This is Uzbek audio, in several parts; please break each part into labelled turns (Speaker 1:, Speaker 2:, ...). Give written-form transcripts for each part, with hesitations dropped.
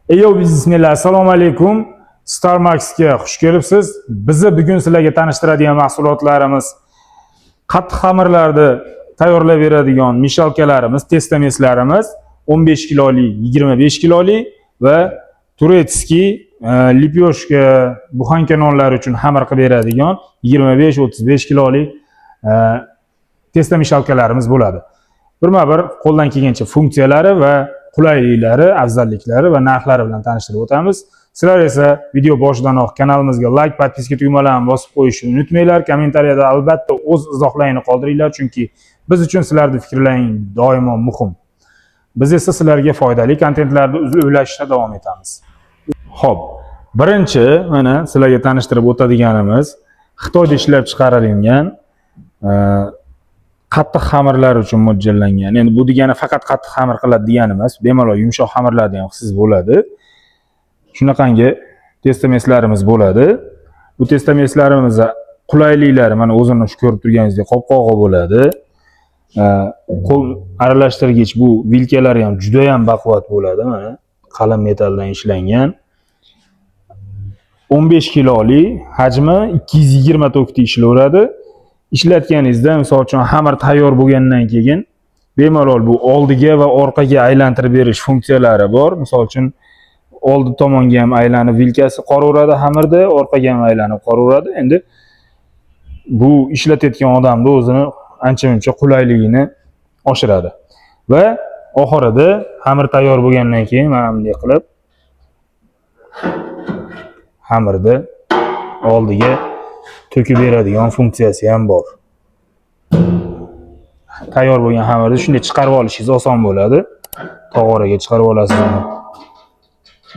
Speaker 1: Eyo biznesmenlar, assalomu alaykum. Starmax'ga xush kelibsiz. Bizni bugun sizlarga tanishtiradigan mahsulotlarimiz qattiq xamirlarni tayyorlab beradigan mishalkalarimiz, testameslarimiz 15 kiloli, 25 kiloli va turetskiy lipyoshka, buxanka nonlar uchun xamir qilib beradigan 25-35 kiloli testa mishalkalarimiz bo'ladi. Birma-bir qo'ldan kelgancha funksiyalari va qulayliklari, afzalliklari va narxlari bilan tanishtirib o'tamiz. Sizlar esa video boshidanoq kanalimizga like, podpiska tugmalarini bosib qo'yishni unutmanglar. Kommentariyada albatta o'z izohlaringizni qoldiringlar, chunki biz uchun sizlarning fikrlaringiz doimo muhim. Biz esa sizlarga foydali kontentlarni ulashishda davom etamiz. Xo'p, birinchi mana sizlarga tanishtirib o'tadiganimiz Xitoyda ishlab chiqarilgan qattiq xamirlar uchun mo'ljallangan. Endi bu degani faqat qattiq xamir qiladi degani emas, bemalol yumshoq xamirlarni ham qilsangiz bo'ladi. Shunaqangi testameslarimiz bo'ladi. Bu testameslarimiz qulayliklari mana o'zini shu ko'rib turganingizdek qopqog'i bo'ladi. Qo'l aralashtirgich bu vilkalari ham juda ham baquvvat bo'ladi. Mana qalin metalldan ishlangan. 15 kiloli, hajmi 220 tokda ishlaveradi. Ishlatganingizda, misol uchun xamir tayyor bo'lgandan keyin bemalol bu oldiga va orqaga aylantirib berish funksiyalari bor. Misol uchun oldi tomonga ham aylanib vilkasi qoraveradi xamirda, orqaga ham aylanib qoraveradi. Endi bu ishlatayotgan odamning o'zini ancha-muncha qulayligini oshiradi. Va oxirida xamir tayyor bo'lgandan keyin mana bunday qilib xamirni oldiga to'kib beradigan funksiyasi ham bor. Tayyor bo'lgan xamirni shunday chiqarib olishingiz oson bo'ladi. Tog'oraga chiqarib olasiz.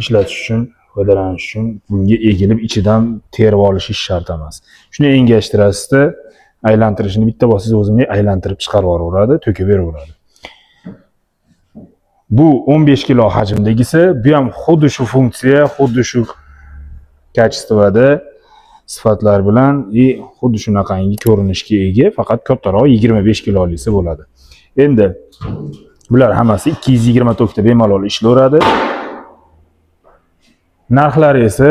Speaker 1: Ishlatish uchun, foydalanish uchun bunga egilib ichidan terib olish shart emas. Shuni engashtirasizda, aylantirishni bitta bosiz o'zini aylantirib chiqarib olaveradi, to'kib beraveradi. Bu 15 kilo hajmdagisi, bu ham xuddi shu funksiya, xuddi shu kачествоda sifatlar bilan xuddi shunaqangi ko'rinishga ega, faqat kattaroq 25 kilolisi bo'ladi. Endi bular hammasi 220 tokda bemalol ishlaveradi. Narxlari esa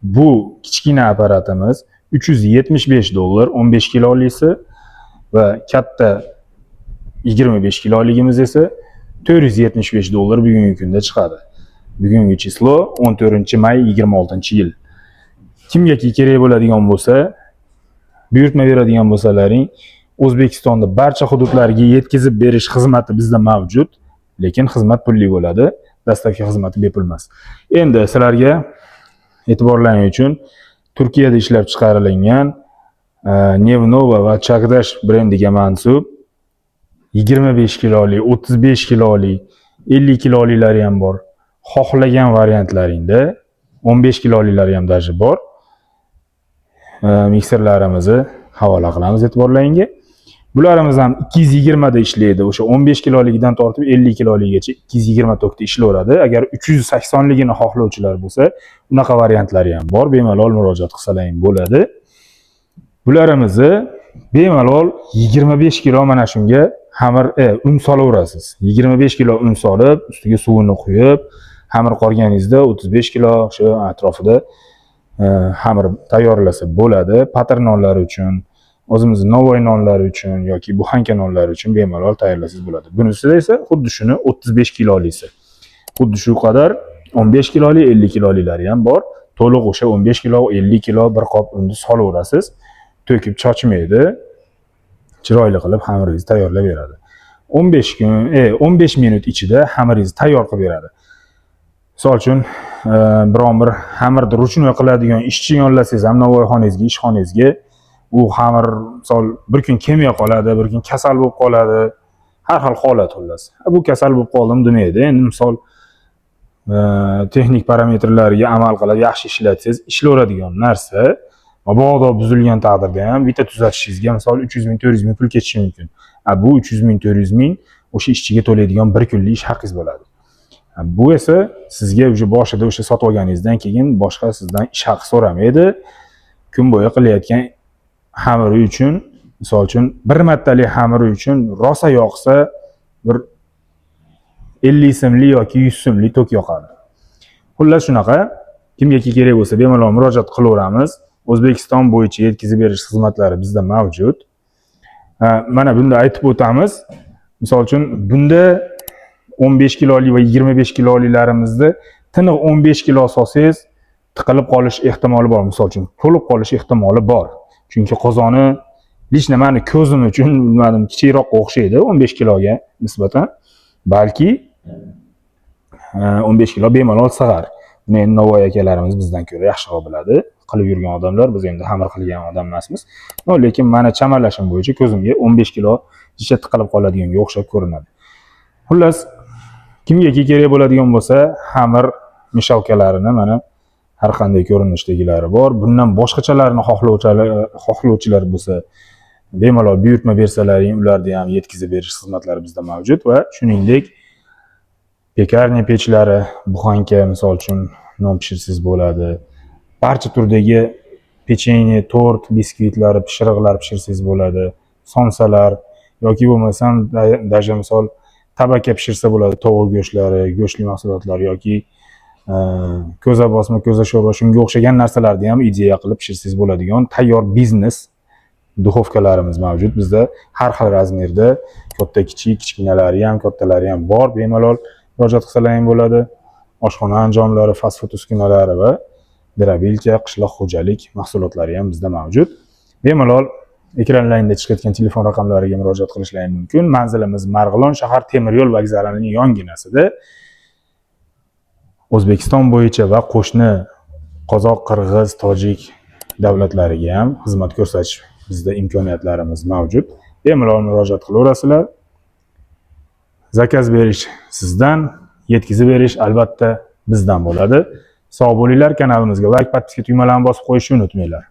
Speaker 1: bu kichkina apparatimiz $375 15 kilolisi va katta 25 kiloligimiz esa $475 bugungi kunda chiqadi. Bugungi chislo 14-may 26-yil. Kimgaki kerak bo'ladigan bo'lsa, buyurtma beradigan bo'lsalaring, O'zbekistonda barcha hududlarga yetkazib berish xizmati bizda mavjud, lekin xizmat pulli bo'ladi. Dastavka xizmati bepul emas. Endi sizlarga e'tiborlaringiz uchun Turkiyada ishlab chiqarilgan Nevnova va Chagdash brendiga mansub 25 kiloli, 35 kiloli, 50 kilolilari ham bor. Xohlagan variantlaringda 15 kilolilari ham daji bor. Mikserlarimizni havola qilamiz e'tiborlaringizga. Bularimiz ham 220 da ishlaydi. O'sha 15 kiloligidan tortib 50 kiloligacha 220 tokda ishlaveradi. Agar 380 ligini xohlovchilar bo'lsa, unaqa variantlari ham bor. Bemalol murojaat qilsalaring bo'ladi. Bularimizni bemalol 25 kilo mana shunga xamir un solaverasiz. 25 kilo un solib, ustiga suvini quyib, xamir qorganingizda 35 kilo shu atrofida xamir tayyorlasa bo'ladi. Patr nonlari uchun, o'zimizning Novoy nonlari uchun yoki buxanka nonlari uchun bemalol tayyorlasangiz bo'ladi. Bunisida esa xuddi shuni 35 kilolisi. Xuddi shu qadar 15 kiloli, 50 kilolilari ham bor. To'liq o'sha 15 kilo, 50 kilo bir qop unni solaverasiz. To'kib chochmaydi. Chiroyli qilib xamiringizni tayyorlab beradi. 15 minut ichida xamiringizni tayyor qilib beradi. Misol uchun, biron bir xamirni ruchnoy qiladigan ishchi yollasangiz ham Navoiyxonangizga, ishxonangizga u xamir misol bir kun kelmay qoladi, bir kun kasal bo'lib qoladi. Har xil holat xullas. Bu kasal bo'lib qoldim demaydi. Endi misol texnik parametrlarga amal qilib yaxshi ishlatsangiz, ishlaveradigan narsa. Mabodo buzilgan taqdirda ham bitta tuzatishingizga misol 300 ming, 400 ming pul ketishi mumkin. Bu 300 ming, 400 ming o'sha ishchiga to'laydigan bir kunlik ish haqingiz bo'ladi. Bu esa sizga o'sha boshida o'sha sotib olganingizdan keyin boshqa sizdan ish haqi so'ramaydi. Kun bo'yi qilayotgan xamiri uchun, misol uchun bir martalik xamiri uchun rosa yoqsa bir 50 so'mlik yoki 100 so'mlik tok yoqadi. Xullas shunaqa. Kimga kerak bo'lsa bemalol murojaat qilaveramiz. O'zbekiston bo'yicha yetkazib berish xizmatlari bizda mavjud. Mana bunda aytib o'tamiz. Misol uchun bunda 15 kilolik va 25 kiloliklarimizda tiniq 15 kilo solsangiz tiqilib qolish ehtimoli bor. Misol uchun to'lib qolish ehtimoli bor. Chunki qozoni lishna mani ko'zim uchun bilmadim kichikroqqa o'xshaydi 15 kiloga nisbatan. Balki 15 kilo bemalol sig'ar. Buni endi Navoiy akalarimiz bizdan ko'ra yaxshiroq biladi. Qilib yurgan odamlar, biz endi xamir qilgan odam emasmiz. Lekin mana chamalashim bo'yicha ko'zimga 15 kilo shisha tiqilib qoladiganga o'xshab ko'rinadi. Xullas, kimga kerak bo'ladigan bo'lsa, xamir mishalkalarini mana har qanday ko'rinishdagilari bor. Bundan boshqachalarini xohlovchilar bo'lsa, bemalol buyurtma bersalaring, ularni ham yetkazib berish xizmatlari bizda mavjud va shuningdek pekarniya pechlari, buxanka misol uchun non pishirsangiz bo'ladi. Barcha turdagi pechenye, tort, biskvitlar, pishiriqlar pishirsangiz bo'ladi. Somsalar yoki bo'lmasam даже misol tabaka pishirsa bo'ladi, tovuq go'shtlari, go'shtli mahsulotlar yoki ko'za bosma, ko'za sho'rva shunga o'xshagan narsalarni ham ideya qilib pishirsangiz bo'ladigan tayyor biznes duxovkalarimiz mavjud. Bizda har xil razmerda katta, kichik, kichkinalari ham, kattalari ham bor. Bemalol murojaat qilsalaring bo'ladi. Oshxona anjomlari, fast food uskunalari va drobilka, qishloq xo'jalik mahsulotlari ham bizda mavjud. Bemalol ekranlaringda chiqayotgan telefon raqamlariga murojaat qilishlaring mumkin. Manzilimiz Marg'ilon shahar temir yo'l vokzalining yonginasida. O'zbekiston bo'yicha va qo'shni qozoq, qirg'iz, tojik davlatlariga ham xizmat ko'rsatish bizda imkoniyatlarimiz mavjud. Bemalol murojaat qilaverasizlar. Zakaz berish sizdan, yetkazib berish albatta bizdan bo'ladi. Sog' bo'linglar, kanalimizga like, podpiska tugmalarini bosib qo'yishni unutmanglar.